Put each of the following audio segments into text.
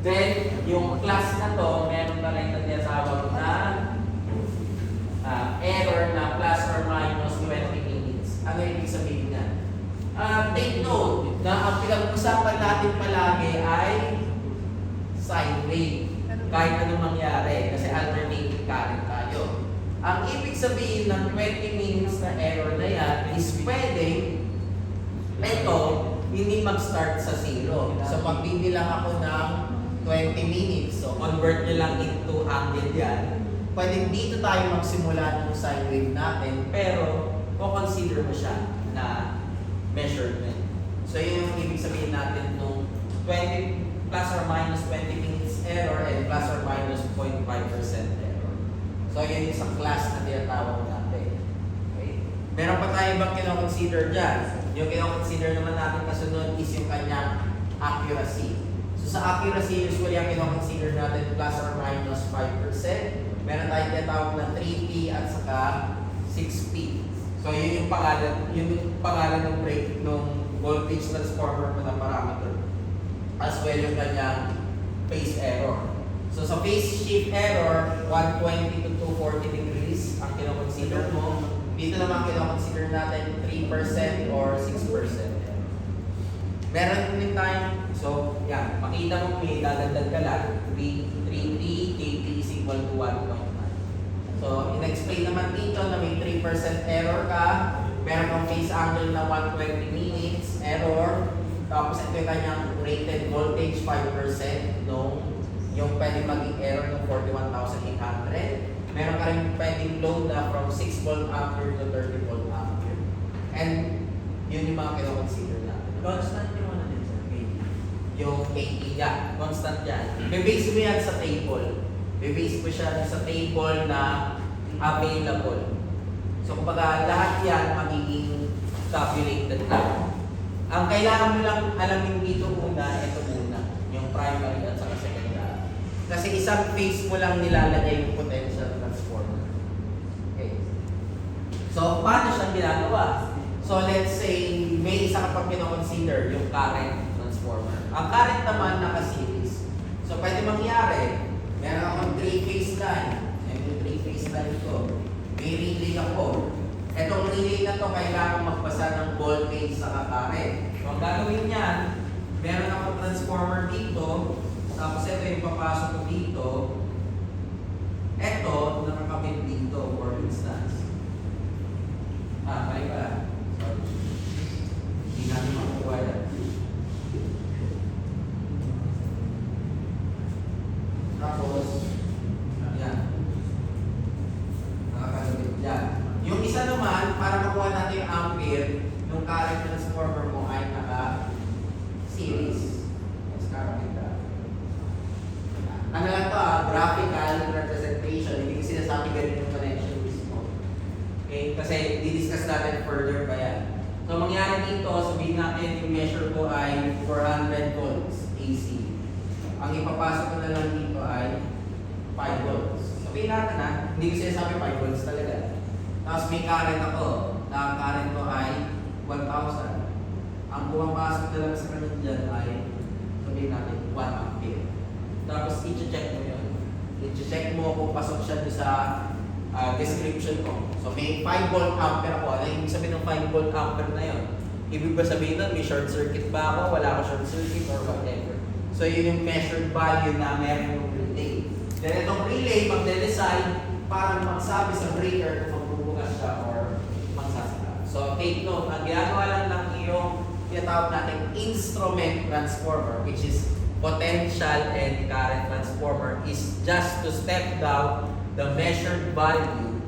Then, yung class na to, meron na rin na tinatawag na error na plus or minus 20 minutes. Ano yung ibig sabihin niya? Take note na ang pinag-usapan natin palagi ay sine wave. Kahit anong mangyari, kasi alternating current tayo. Ang ibig sabihin ng 20 minutes na error na yan is pwede ito hindi mag-start sa zero. So pagbibilang ako ng 20 minutes, so convert nyo lang into angle yan, pwede dito tayo magsimula ng sine wave natin, pero consider mo siya na measurement. So yun yung ibig sabihin natin nung 20 plus or minus 20 minutes error and plus or minus 0.5% error. So yun yung sa class na tinatawag natin. Okay? Meron pa tayo bang kino-consider dyan? Yung kino-consider naman natin kasunod is yung kanyang accuracy. So sa accuracy, usually ang kino-consider natin plus or minus 5%. Meron tayong tinatawag na 3P at saka 6P. So yun yung pangalan ng break ng voltage transformer mo na parameter. As well yung kanyang phase error. So sa phase shift error, 120 to 240 degrees ang kino-consider mo. Dito naman kino-consider natin 3% or 6%. Meron din tayo, so yan, makita mo may dadagdag ka lang, 3P, KP is equal to 1.9. So, in-explain naman dito na may 3% error ka, meron kang phase angle na 120 minutes error, tapos ito yung kanyang rated voltage 5% yung pwede maging error ng 41,800. Meron ka rin pwedeng load na from 6 volt ampere to 30 volt ampere. And yun yung mga kino-consider natin. Constant yung ano din sa KP. Yung KP yan, constant yan. Base mo yan sa table. Base mo siya sa table na available. So kumbaga lahat yan magiging calculated lang. Ang kailangan mo lang alamin dito muna, ito muna, yung primary at saka secondary. Kasi isang phase mo lang nilalagay yung potential transformer. Okay. So paano siya ginagawa? So let's say may isa ka pang kino-consider yung current transformer. Ang current naman naka-series. So pwede mangyari, meron akong 3-phase line. Yung 3-phase line ko. May relay ako. Etong relay na to kailangan magpasa ng voltage sa current. So ang gagawin niyan, meron akong transformer dito, tapos ito yung papasok ko dito. Ito, nakakabit dito for instance. Mali pala. Sorry. Hindi natin makukuha yan. Tapos, yan. Nakakabit yan. Yung isa naman, para makuha natin yung ampere, yung current transformer mo ay naka-series. Mas kakabit ka. Ano lang to graphical representation. Hindi ko sinasabi ganun yung connection mismo. Okay? Kasi di-discuss natin further pa yan. So, mangyari dito, sabihin natin yung measure ko ay 400 volts AC. Ang ipapasok ko na lang dito ay 5 volts. Sabihin natin hindi ko sinasabi 5 volts talaga. Tapos may current ako. Na ang current ko ay 1,000. Ang pumapasok na lang sa kanya dyan ay sabihin natin 1 ampere. Tapos i-check mo yun. I-check mo kung pasok siya sa description ko. So may 5 volt ampere ako. Ano yung sabihin ng 5 volt ampere na yun? Ibig ba sabihin nun, may short circuit ba ako? Wala ko short circuit or whatever. So yun yung measured value na meron yung relay. Then itong relay, magde-decide para magsabi sa breaker kung magbubukas siya or magsasara. So take note, ang ginagawa lang ng iyong tinatawag natin instrument transformer, which is potential and current transformer, is just to step down the measured value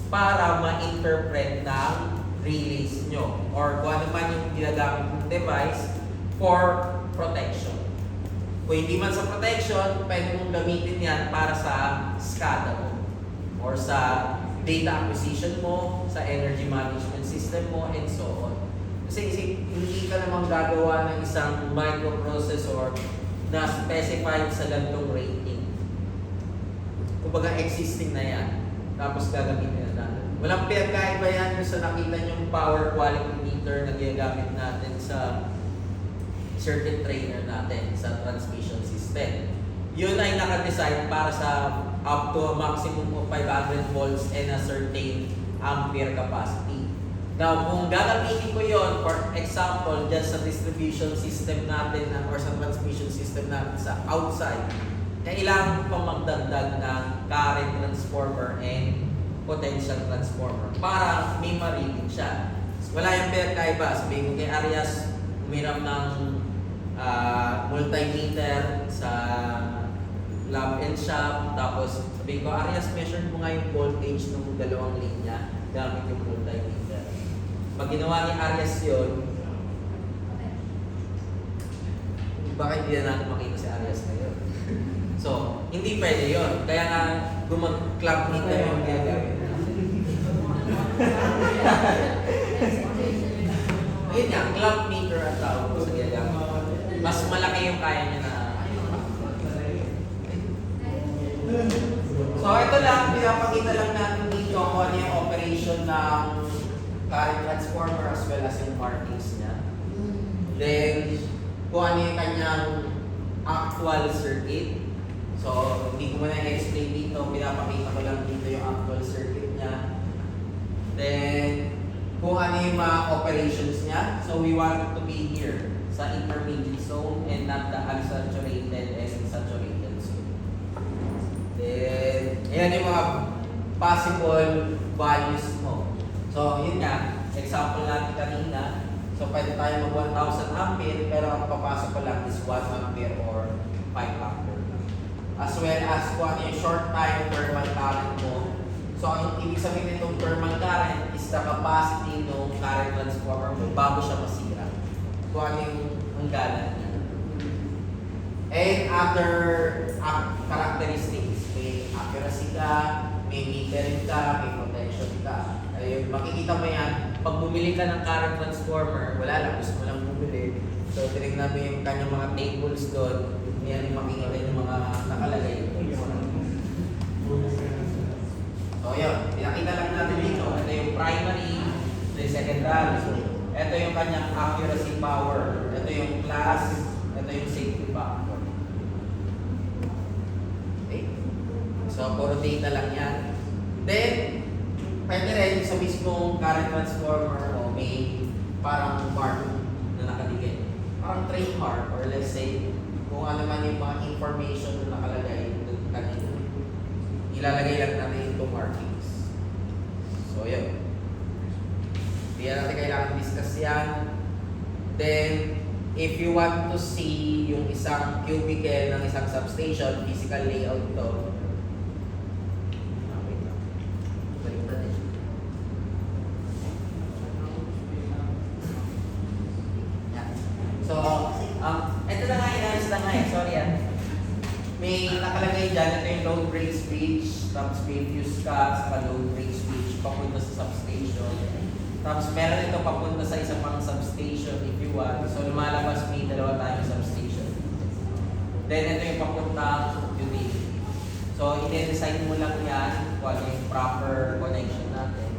para ma-interpret ng relays nyo or kung ano man yung ginagamit ng device for protection. Kung hindi man sa protection, pwede mong gamitin yan para sa SCADA mo or sa data acquisition mo, sa energy management system mo, and so on. Kasi hindi ka namang gagawa ng isang microprocessor na specified sa ganitong rating. Kumbaga existing na yan. Tapos gagamitin na natin. Walang pinagkaiba yan sa nakita yung power quality meter na ginagamit natin sa circuit trainer natin sa transmission system. yun ay nakadesign para sa up to a maximum of 500 volts and a certain ampere capacity. Now, kung gagamitin ko yon, for example, dyan sa distribution system natin or sa transmission system natin sa outside, kailangan pa magdagdag ng current transformer and potential transformer para may ma-reading siya. Wala yung pagkaiba. Sabihin ko kay Arias, umiram ng multimeter sa lab and shop, tapos sabihin ko, Arias, measure mo nga yung voltage ng dalawang linya gamit yung multimeter. Pag ginawa ni Arias yun, baka hindi na natin makita si Arias ngayon. So, hindi pwede yun. Kaya nga, gumag-club meter yung gagawin. Ayun nga, club meter ang tawag ko sa gagawin. Mas malaki yung kaya niya na. So, ito lang, pinapakita lang natin dito kung ano yung operation ng current transformer as well as yung markings niya. Then, kung ano yung kanyang actual circuit. So, hindi ko muna i-explain dito, pinapakita ko lang dito yung actual circuit niya. Then, kung ano yung mga operations niya. So, we want it to be here sa intermediate zone and not the unsaturated and saturated zone. Then, ayan yung mga possible values mo. So, yun nga, example natin kanina. So, pwede tayo mag 1,000 ampere, pero ang papasok ko lang is 1 ampere or 5 ampere. As well as kung ano yung short time thermal current mo. So, ang ibig sabihin nitong thermal current is the capacity ng current transformer mo bago siya masira. Kung ano yung hangganan niya. And other characteristics. May accuracy ka, may metering ka, may protection ka. Ayun, makikita mo yan. Pag bumili ka ng current transformer, wala lang, gusto mo lang bumili. So, tinignan mo yung kanyang mga tables doon. Yan yung makikita yung mga nakalagay. So, yun. Pinakita lang natin dito. Ito yung primary, ito yung secondary. Ito yung kanyang accuracy power. Ito yung class, ito yung safety factor. Okay? So, puro data lang yan. Then, pwede rin sa mismong current transformer o may parang mark na nakadikit. Parang trademark or let's say, kung ano man yung mga information na nakalagay doon kanina. Ilalagay lang natin itong markings. So, yun. Hindi natin kailangan discuss yan. Then, if you want to see yung isang cubicle ng isang substation, physical layout to, so, ito na nga, inaayos na nga eh. Sorry ah. May nakalagay dyan, ito yung load break switch, tapos may fuse cut, saka load break switch, papunta sa substation. Tapos meron ito papunta sa isang pang substation if you want. So lumalabas may dalawa tayong substation. Then ito yung papunta utility. So i-design mo lang yan kung ano yung proper connection natin.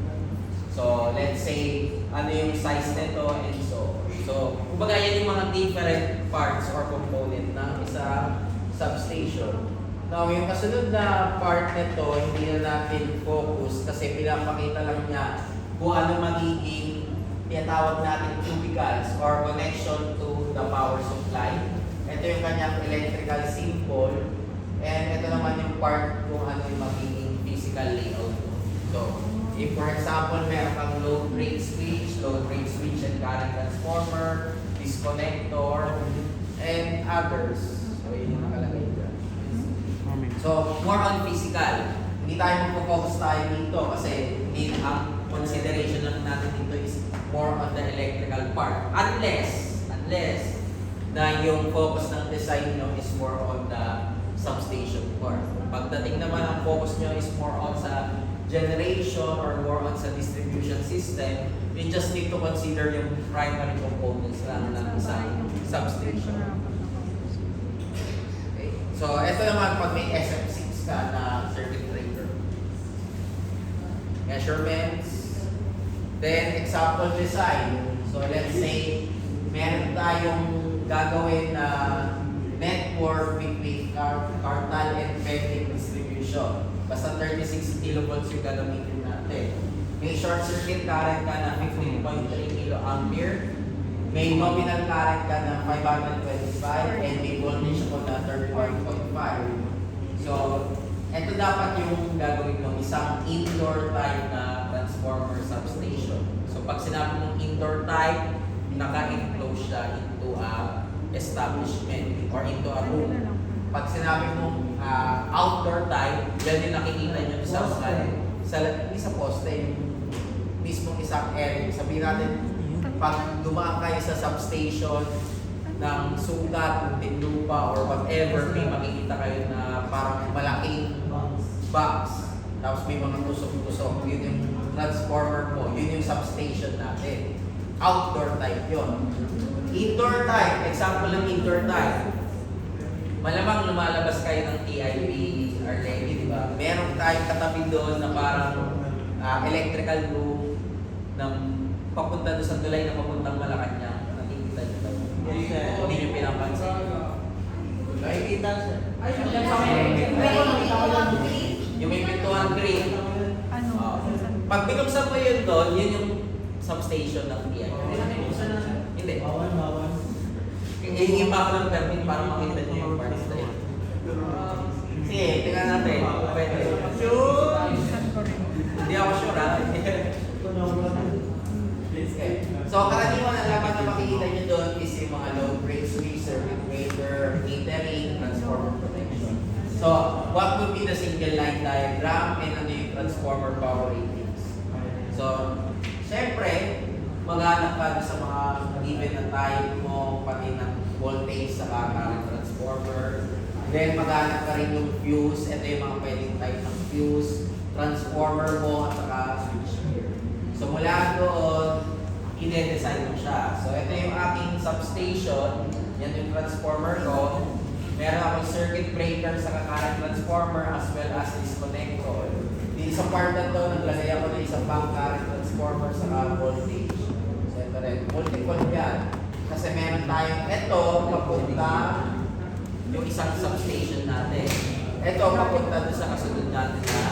So let's say, ano yung size nito and so. So, kumbaga yan yung mga different parts or component ng isang substation. Now, yung kasunod na part nito, hindi na natin focus kasi pinapakita lang niya kung ano magiging tinatawag natin cubicles or connection to the power supply. Ito yung kanyang electrical symbol and ito naman yung part kung ano yung magiging physical layout. So, if for example, meron kang load break switch and current transformer, disconnector, and others. So, yun yung nakalagay dyan. So, more on physical. Hindi tayo mag-focus tayo dito kasi ang consideration lang natin dito is more on the electrical part. Unless na yung focus ng design nyo is more on the substation part. Pagdating naman ang focus nyo is more on sa generation or more on sa distribution system, you just need to consider yung primary components lang ng isang substation. Okay. So, ito naman pag may SM6 ka na circuit breaker. Measurements. Then, example design. So, let's say, meron tayong gagawin na network network between carnal and pending distribution. Basta 36 kilovolts yung gagamitin natin. May short circuit current ka na 15.3 kiloampere. May nominal current ka na 525 and may voltage ako na 31.5. So, ito dapat yung gagawin mo, isang indoor type na transformer substation. So, pag sinabi mong indoor type, naka-enclose siya into a establishment or into a room. Pag sinabi mong outdoor type, yan yung nakikita nyo sa poste, yung mismong isang area. Sabihin natin, pag dumaan kayo sa substation ng sugat, tinlupa, or whatever, may makikita kayo na parang malaking box, tapos may mga tusok-tusok. Yun yung transformer mo, yun yung substation natin. Outdoor type yun. Indoor type, example ng indoor type. Malamang lumalabas kayo ng TIP, RLED, di ba? Meron tayong katabi doon na parang electrical room ng papunta doon sa tulay na papuntang Malacanang. Nakikita nyo daw. Yes, sir. Hindi nyo pinapansin. Nakikita, sir. Yung may pintuan green. Ano? Pag binuksan mo yun doon, yun yung substation ng TIP. Hindi. Hihingi pa ako ng permit para makita nyo yung parts na yun. Sige, tingnan natin. Pwede. Sure! Hindi ako sure ha. Okay. So, karaniwan ang laman na makikita nyo doon is yung mga load break switch, circuit breaker, metering, transformer protection. So, what would be the single line diagram and ano yung transformer power ratings? So, syempre, maghanap ka sa mga given na type mo, pati ng voltage sa current transformer. Then, maghanap ka rin yung fuse. Ito yung mga pwedeng type ng fuse, transformer mo, at saka switchgear. So, mula doon, i-design mo siya. So, ito yung aking substation. Yan yung transformer ko. Meron akong circuit breaker sa current transformer as well as disconnector. Dito sa part na to, naglagay ako ng isang pang current transformer sa voltage. So, ito rin. Multiple yan. Kasi meron tayong ito, papunta yung isang substation natin. Ito, papunta doon sa kasunod natin na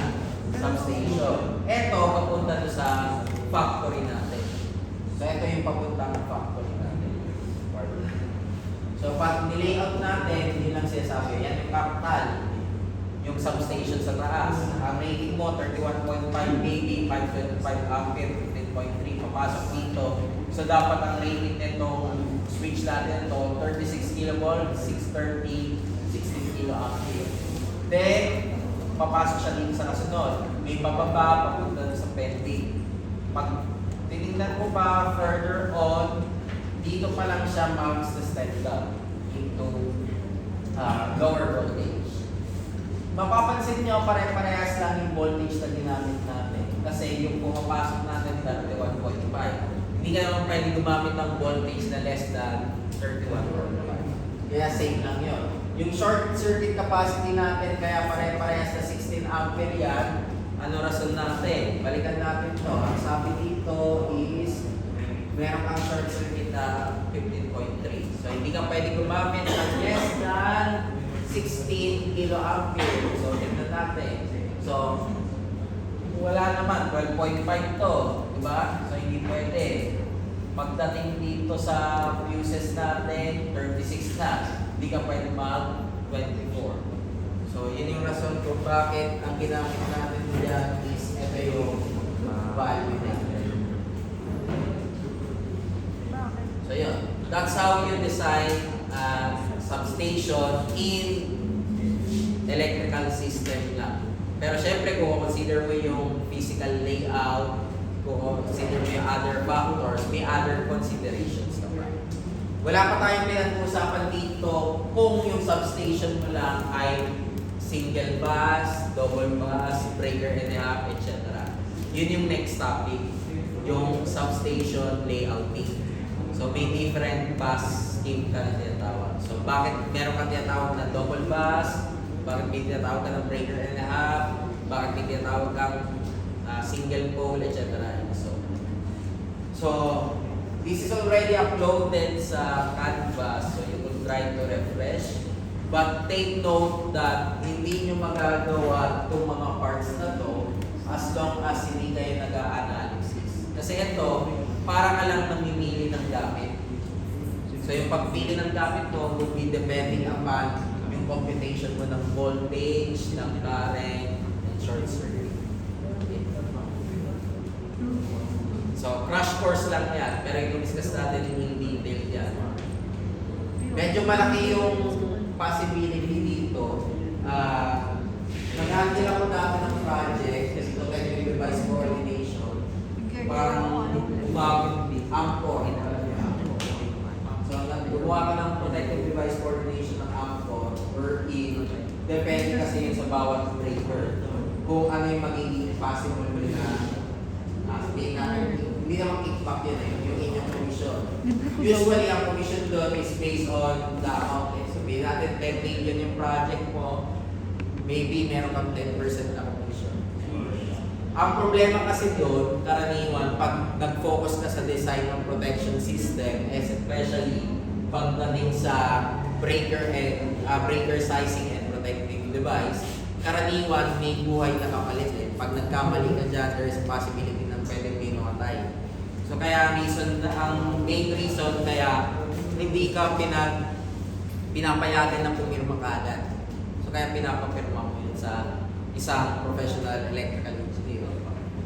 substation. Ito, papunta doon sa factory natin. So, ito yung papuntang factory natin. So, pag nilayout natin, yun lang sinasabi. Yan yung capital. Yung substation sa taas. Ang rating mo, 31.5 kV, 525 ampere, 15.3. Papasok dito. So, dapat ang rating nito, switch natin ito, 36 kilovolt, 630, 16 kiloampere. Then, papasok siya dito sa kasunod. May bababa, papunta sa pending. Pag tinignan ko pa further on, dito pa lang siya mounts na step down into lower voltage. Mapapansin nyo, pare-parehas lang yung voltage na ginamit natin. Kasi yung pumapasok natin 31.5. Hindi ka naman pwede gumamit ng voltage na less than 31.5. Kaya same lang yun. Yung short circuit capacity natin, kaya pare-parehas na 16 ampere yan. Ano rason natin? Balikan natin to. Ang sabi dito is meron kang short circuit na 15.3. So, hindi ka pwede gumamit ng less than 16 kiloampere. So, tignan natin. So, wala naman. 12.5 to. Diba? So, hindi pwede. Pagdating dito sa fuses natin, 36 na. Hindi ka pwede mag-24. So, yun yung rason kung bakit ang ginamit natin dyan is ito yung value natin. So, yun. That's how you design a substation in electrical system lang. Pero syempre, kung consider mo yung physical layout, kung consider mo yung other factors, may other considerations naman. Wala pa tayong pinag-uusapan dito kung yung substation mo lang ay single bus, double bus, breaker and a half, etc. Yun yung next topic, yung substation layouting. So may different bus scheme ka na tinatawag. So bakit meron ka tinatawag na double bus, bakit may tinatawag ka ng breaker and a half, bakit may tinatawag kang single pole, etc. So this is already uploaded sa Canvas, so you could try to refresh. But take note that hindi nyo magagawa itong mga parts na to as long as hindi kayo nag-a-analysis. Kasi ito, para ka lang namimili ng gamit. So yung pagpili ng gamit mo would be depending upon yung computation mo ng voltage, ng current, and short circuit. So crash course lang yan, pero i-discuss natin yung detail yan. Medyo malaki yung possibility dito. Nag-handle ako dati ng project, kasi ito technical device coordination. Parang umabot din, AMCOR. So, gumawa ka ng protective device coordination ng AMCOR wherein depende kasi yun sa bawat breaker kung ano yung magiging possible na sabihin natin, hindi naman kickback yun yung inyong commission. Usually, ang commission doon is based on the amount. Sabihin natin, 10 million yung project mo, maybe meron kang 10% na commission. Ang problema kasi doon, karaniwan, pag nag-focus ka sa design ng protection system, especially pagdating sa breaker and breaker sizing and protective device, karaniwan may buhay na kapalit eh. Pag nagkamali ka dyan, there is a possibility na pwede may mamatay. So kaya ang main reason kaya hindi ka pinapayagan na pumirma kaagad. So kaya pinapapirma mo yun sa isang professional electrical engineer.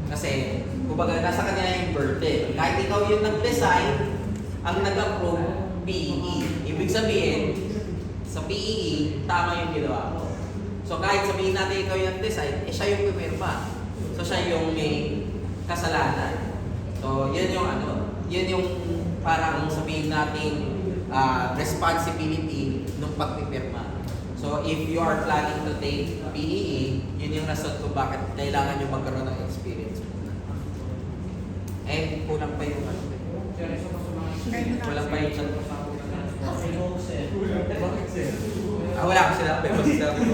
Kasi, kumbaga, nasa kanila yung burden. Kahit ikaw yung nag-design, ang nag-approve, PEE. Ibig sabihin, sa PEE, tama yung ginawa mo. So kahit sabihin natin ikaw yung nag-design, siya yung pumirma. So siya yung may kasalanan. So yun yung parang sabihin natin responsibility ng pagpipirma. So if you are planning to take PEE, yun yung rason kung bakit kailangan nyo magkaroon ng experience. Eh, kulang pa yung walang pa yung chat. Wala ko sinabi. Basta sinabi ko.